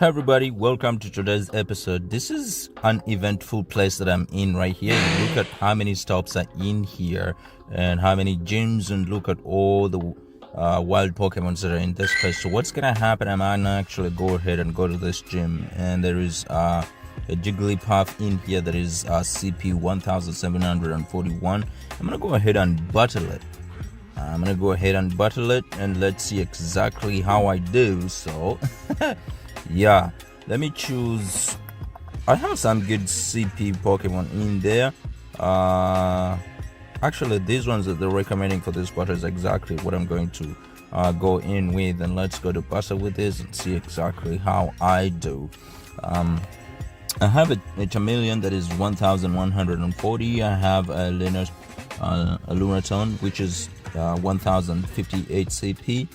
Hi everybody, welcome to today's episode. This is an eventful place that I'm in right here. Look at how many stops are in here and how many gyms, and look at all the wild Pokemons that are in this place. So what's gonna happen, I'm gonna actually go ahead and go to this gym, and there is a Jigglypuff in here that is CP 1741. I'm gonna go ahead and battle it. And let's see exactly how I do. So yeah, let me choose. I have some good CP Pokemon in there. Actually, these ones that they're recommending for this battle is exactly what I'm going to go in with, and let's go to battle with this and see exactly how I do. I have a chameleon that is 1140. I have a Lunaton, which is 1058 CP,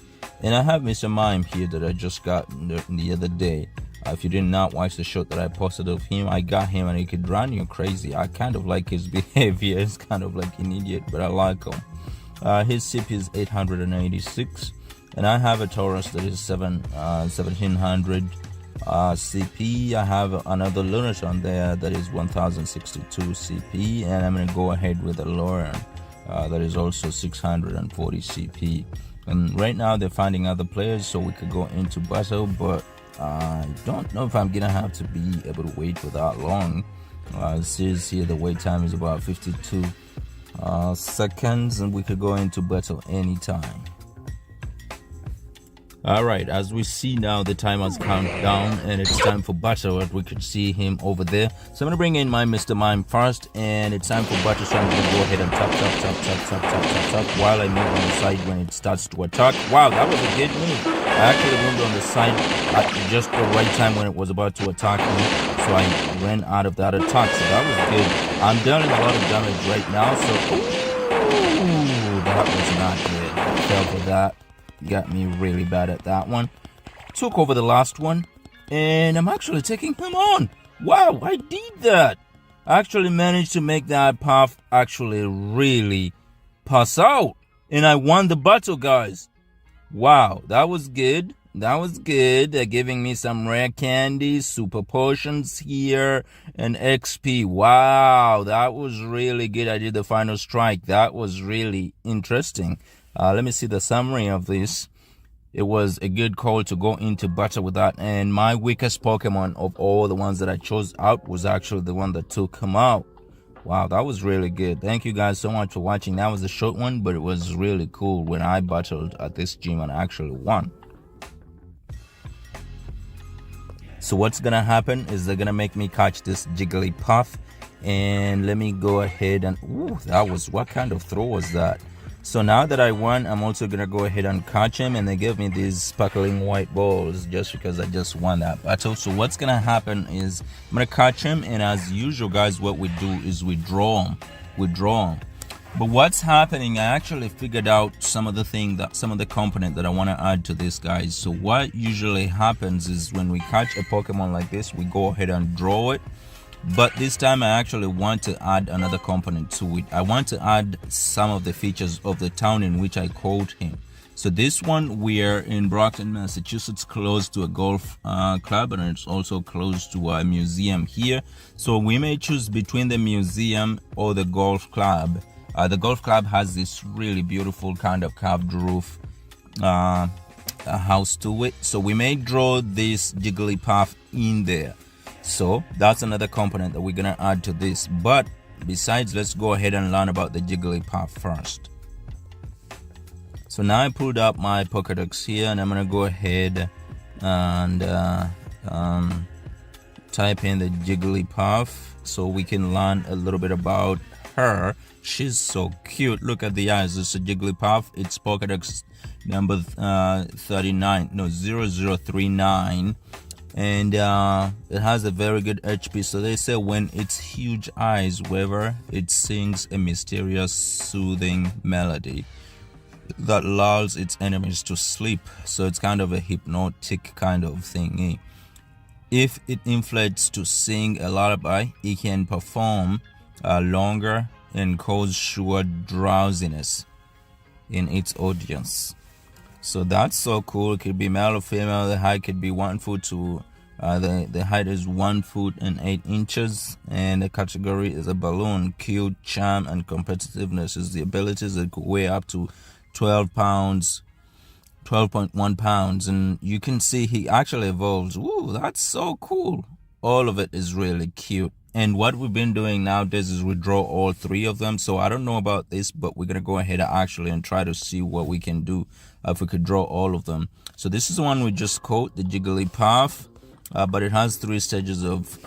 and I have Mr. Mime here that I just got the other day. If you did not watch the shot that I posted of him, I got him and he could run you crazy. I kind of like his behavior. It's kind of like an idiot, but I like him. His CP is 886, and I have a Taurus that is 1700 CP. I have another Lunaton there that is 1062 CP, and I'm gonna go ahead with a Lauren that is also 640 CP. And right now they're finding other players so we could go into battle, but I don't know if I'm gonna have to be able to wait for that long. It says here the wait time is about 52 seconds, and we could go into battle anytime. Alright, as we see now, the time has counted down and it's time for battle. We could see him over there. So I'm going to bring in my Mr. Mime first, and it's time for battle. So I'm going to go ahead and tap while I move on the side when it starts to attack. Wow, that was a good move. I actually moved on the side at just the right time when it was about to attack me, so I ran out of that attack. So that was good. I'm dealing a lot of damage right now, so ooh, that was not good. I fell for that. Got me really bad at that one. Took over the last one, and I'm actually taking him on. Wow, I did that. I actually managed to make that path actually really pass out, and I won the battle, guys. Wow, that was good. They're giving me some rare candies, super potions here, and XP. Wow, that was really good. I did the final strike. That was really interesting. Let me see the summary of this. It was a good call to go into battle with that, and my weakest Pokemon of all the ones that I chose out was actually the one that took him out. Wow, that was really good. Thank you guys so much for watching. That was a short one, but it was really cool when I battled at this gym and I actually won. So what's gonna happen is they're gonna make me catch this Jigglypuff, and let me go ahead and that was, what kind of throw was that? So now that I won, I'm also gonna go ahead and catch him, and they give me these sparkling white balls just because I just won that battle. So what's gonna happen is I'm gonna catch him, and as usual, guys, what we do is we draw him. But what's happening, I actually figured out some of the component that I want to add to this, guys. So what usually happens is when we catch a Pokemon like this, we go ahead and draw it. But this time I actually want to add another component to it. I want to add some of the features of the town in which I called him. So this one, we are in Brockton, Massachusetts, close to a golf club, and it's also close to a museum here. So we may choose between the museum or the golf club. The golf club has this really beautiful kind of carved roof house to it. So we may draw this Jigglypuff in there. So that's another component that we're gonna add to this. But besides, let's go ahead and learn about the Jigglypuff first. So now I pulled up my Pokédex here, and I'm gonna go ahead and type in the Jigglypuff so we can learn a little bit about her. She's so cute. Look at the eyes. It's a Jigglypuff. It's Pokédex number 0039. And it has a very good HP. So they say when its huge eyes waver, it sings a mysterious soothing melody that lulls its enemies to sleep. So it's kind of a hypnotic kind of thing. If it inflates to sing a lullaby, it can perform longer and cause sure drowsiness in its audience. So that's so cool. It could be male or female. The height could be 1 foot to The height is 1 foot and 8 inches, and the category is a balloon. Cute, charm, and competitiveness is the abilities that could weigh up to 12 pounds, 12.1 pounds, and you can see he actually evolves. Ooh, that's so cool. All of it is really cute. And what we've been doing nowadays is we draw all 3 of them. So I don't know about this, but we're gonna go ahead and try to see what we can do if we could draw all of them. So this is the one we just caught, the Jigglypuff, but it has 3 stages of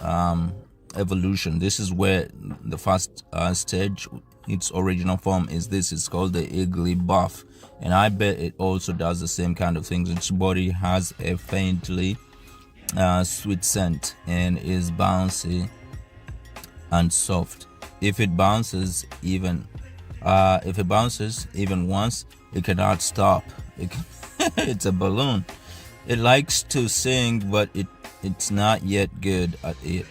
evolution. This is where the first stage, its original form is this. It's called the Jigglypuff, and I bet it also does the same kind of things. Its body has a faintly sweet scent and is bouncy and soft. If it bounces even once, it cannot stop. It's a balloon. It likes to sing, but it's not yet good at it.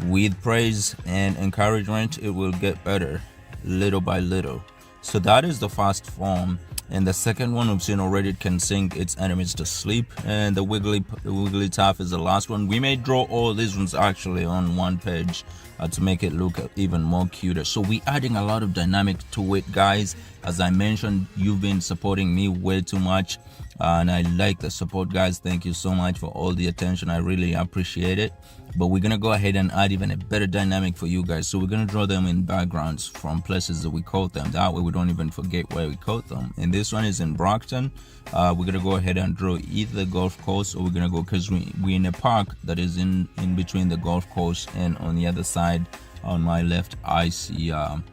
With praise and encouragement, it will get better little by little. So that is the first form. And the second one we've seen already, it can sing its enemies to sleep. And the Wigglytuff is the last one. We may draw all these ones actually on one page to make it look even more cuter. So we're adding a lot of dynamic to it, guys. As I mentioned, you've been supporting me way too much, and I like the support, guys. Thank you so much for all the attention. I really appreciate it. But we're gonna go ahead and add even a better dynamic for you guys. So we're gonna draw them in backgrounds from places that we caught them. That way we don't even forget where we caught them. And this one is in Brockton. We're gonna go ahead and draw either the golf course, or we're gonna go, because we're in a park that is in between the golf course, and on the other side on my left I see a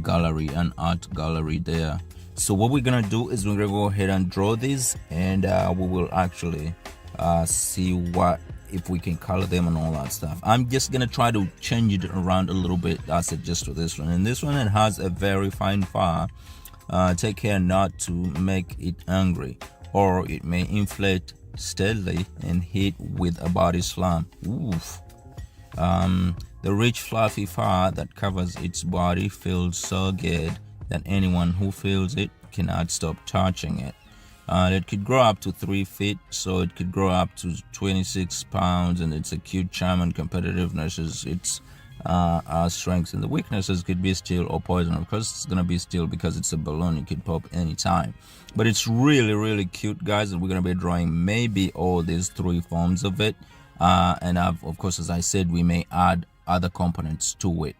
gallery, an art gallery there. So what we're gonna do is we're gonna go ahead and draw these, and we will actually see if we can color them and all that stuff. I'm just gonna try to change it around a little bit. That's it, just for this one. And this one, it has a very fine fur. Take care not to make it angry, or it may inflate steadily and hit with a body slam. Oof. The rich fluffy fur that covers its body feels so good that anyone who feels it cannot stop touching it. It could grow up to 3 feet, so it could grow up to 26 pounds, and it's a cute charm, and competitiveness is its strengths, and the weaknesses could be steel or poison. Of course it's gonna be steel because it's a balloon. It could pop anytime, but it's really cute, guys. And we're gonna be drawing maybe all these 3 forms of it, and of course, as I said, we may add other components to it.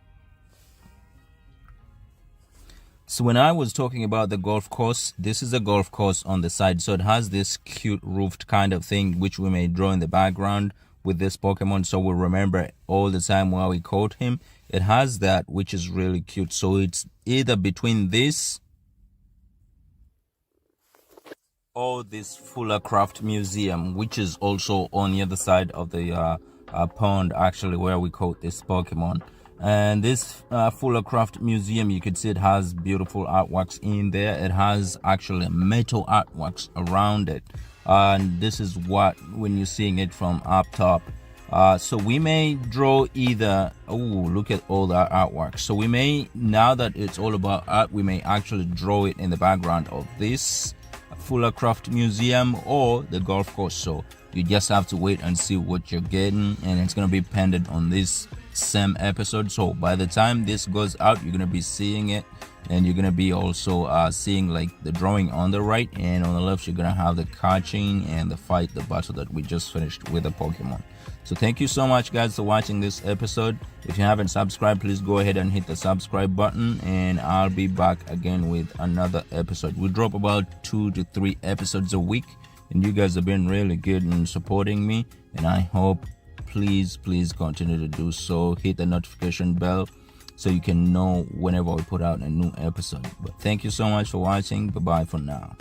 So when I was talking about the golf course, this is a golf course on the side. So it has this cute roofed kind of thing, which we may draw in the background with this Pokemon. So we'll remember all the time while we caught him. It has that, which is really cute. So it's either between this or this Fuller Craft Museum, which is also on the other side of the pond, actually, where we caught this Pokemon. And this Fuller Craft Museum, you can see it has beautiful artworks in there. It has actually metal artworks around it, and this is what, when you're seeing it from up top. So we may draw either, oh, look at all that artwork. So we may, now that it's all about art, we may actually draw it in the background of this Fuller Craft Museum or the golf course. So you just have to wait and see what you're getting, and it's going to be pendant on this same episode. So by the time this goes out, you're going to be seeing it, and you're going to be also seeing like the drawing on the right, and on the left you're going to have the catching and the fight, the battle that we just finished with the Pokemon. So thank you so much, guys, for watching this episode. If you haven't subscribed, please go ahead and hit the subscribe button, and I'll be back again with another episode. We drop about 2 to 3 episodes a week, and you guys have been really good in supporting me, and I hope please continue to do so. Hit the notification bell so you can know whenever we put out a new episode. But thank you so much for watching. Bye bye for now.